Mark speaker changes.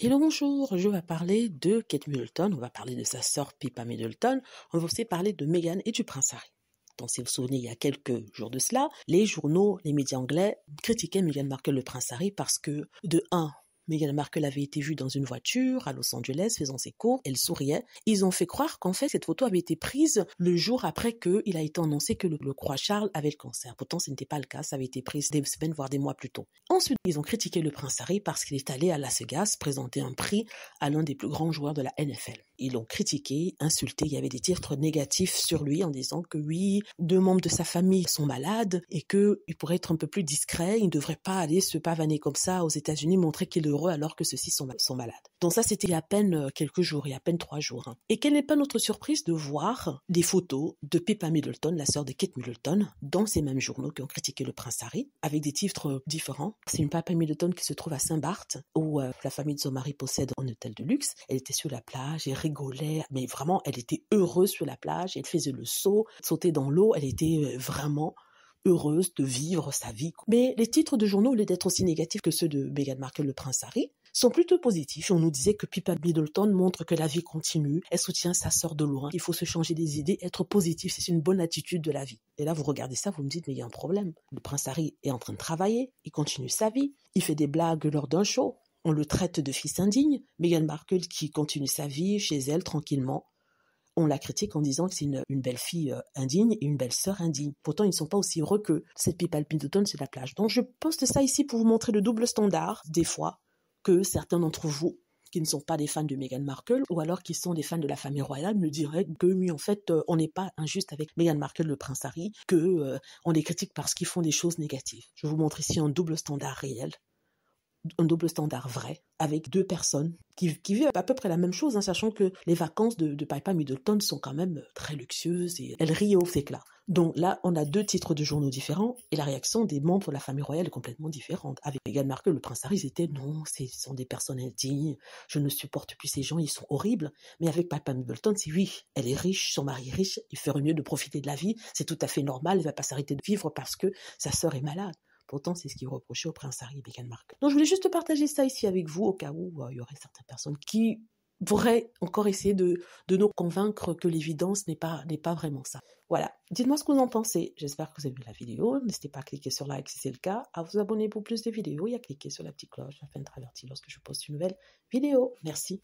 Speaker 1: Hello, bonjour, je vais parler de Kate Middleton, on va parler de sa sœur Pippa Middleton, on va aussi parler de Meghan et du prince Harry. Donc, si vous vous souvenez, il y a quelques jours de cela, les journaux, les médias anglais critiquaient Meghan Markle, le prince Harry, parce que, de un, Meghan Markle avait été vue dans une voiture à Los Angeles faisant ses courses, elle souriait. Ils ont fait croire qu'en fait cette photo avait été prise le jour après qu'il a été annoncé que le roi Charles avait le cancer. Pourtant ce n'était pas le cas, ça avait été pris des semaines voire des mois plus tôt. Ensuite, ils ont critiqué le prince Harry parce qu'il est allé à Las Vegas présenter un prix à l'un des plus grands joueurs de la NFL. Ils l'ont critiqué, insulté, il y avait des titres négatifs sur lui en disant que oui, 2 membres de sa famille sont malades et qu'il pourrait être un peu plus discret, il ne devrait pas aller se pavaner comme ça aux États-Unis, montrer qu'il est heureux alors que ceux-ci sont malades. Donc ça, c'était il y a à peine quelques jours, il y a à peine 3 jours. Et quelle n'est pas notre surprise de voir des photos de Pippa Middleton, la sœur de Kate Middleton, dans ces mêmes journaux qui ont critiqué le prince Harry, avec des titres différents. C'est une Pippa Middleton qui se trouve à Saint-Barth, où la famille de son mari possède un hôtel de luxe. Elle était sur la plage, elle rigolait, mais vraiment, elle était heureuse sur la plage, elle faisait le saut, sauter dans l'eau, elle était vraiment heureuse de vivre sa vie. Mais les titres de journaux, au lieu d'être aussi négatifs que ceux de Meghan Markle, le prince Harry, sont plutôt positifs. On nous disait que Pippa Middleton montre que la vie continue, elle soutient sa sœur de loin, il faut se changer des idées, être positif, c'est une bonne attitude de la vie. Et là, vous regardez ça, vous me dites, mais il y a un problème. Le prince Harry est en train de travailler, il continue sa vie, il fait des blagues lors d'un show, on le traite de fils indigne. Meghan Markle qui continue sa vie chez elle tranquillement, on la critique en disant que c'est une belle fille indigne et une belle sœur indigne. Pourtant, ils ne sont pas aussi heureux que cette Pippa Middleton sur la plage. Donc, je poste ça ici pour vous montrer le double standard, des fois, que certains d'entre vous, qui ne sont pas des fans de Meghan Markle, ou alors qui sont des fans de la famille royale, me diraient que oui, en fait, on n'est pas injuste avec Meghan Markle, le prince Harry, que on les critique parce qu'ils font des choses négatives. Je vous montre ici un double standard réel, un double standard vrai, avec 2 personnes qui vivent à peu près la même chose, sachant que les vacances de Pippa Middleton sont quand même très luxueuses et elle rit au éclat. Donc là, on a 2 titres de journaux différents et la réaction des membres de la famille royale est complètement différente. Avec Meghan Markle, le prince Harry, c'était non, ce sont des personnes indignes, je ne supporte plus ces gens, ils sont horribles. Mais avec Pippa Middleton, c'est oui, elle est riche, son mari est riche, il ferait mieux de profiter de la vie, c'est tout à fait normal, elle ne va pas s'arrêter de vivre parce que sa sœur est malade. Pourtant, c'est ce qui est reproché au prince Harry et Meghan Markle. Donc, je voulais juste partager ça ici avec vous, au cas où il y aurait certaines personnes qui pourraient encore essayer de nous convaincre que l'évidence n'est pas vraiment ça. Voilà. Dites-moi ce que vous en pensez. J'espère que vous avez vu la vidéo. N'hésitez pas à cliquer sur like si c'est le cas, à vous abonner pour plus de vidéos et à cliquer sur la petite cloche afin d'être averti lorsque je poste une nouvelle vidéo. Merci.